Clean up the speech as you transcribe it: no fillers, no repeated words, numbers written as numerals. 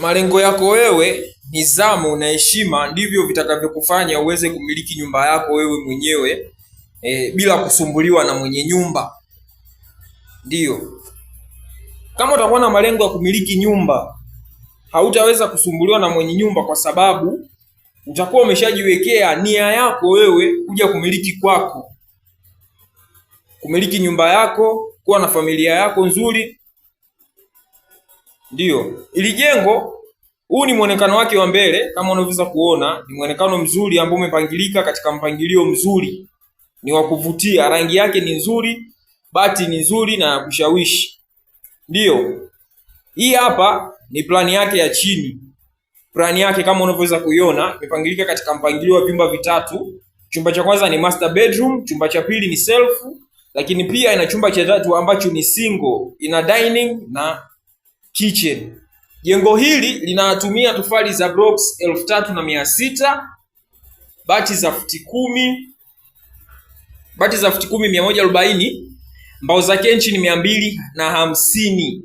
Malengo yako wewe, nidhamu na heshima ndivyo vitakavyokufanya uweze kumiliki nyumba yako wewe mwenyewe bila kusumbuliwa na mwenye nyumba. Ndiyo, kama utakuwa na malengo ya kumiliki nyumba, hautaweza kusumbuliwa na mwenye nyumba, kwa sababu utakuwa umeshajiwekea nia yako wewe kuja kumiliki kwako, kumiliki nyumba yako, kuwa na familia yako nzuri. Ndiyo, ili jengo, huu ni muonekano wake wa mbele. Kama unavyoweza kuona, ni muonekano mzuri ambao umepangilika katika mpangilio mzuri, ni wa kuvutia. Rangi yake ni nzuri, bati ni nzuri na kushawishi. Ndiyo, hii hapa ni plani yake ya chini. Plani yake kama unavyoweza kuiona, imepangilika katika mpangilio wa vyumba vitatu. Chumba cha kwanza ni master bedroom, chumba cha pili ni self, lakini pia ina chumba cha tatu ambacho ni single, ina dining na kitchen. Jengo hili linatumia tofali za blocks 3600, bati za futi 10, 140, mbao za kenchi ni 250.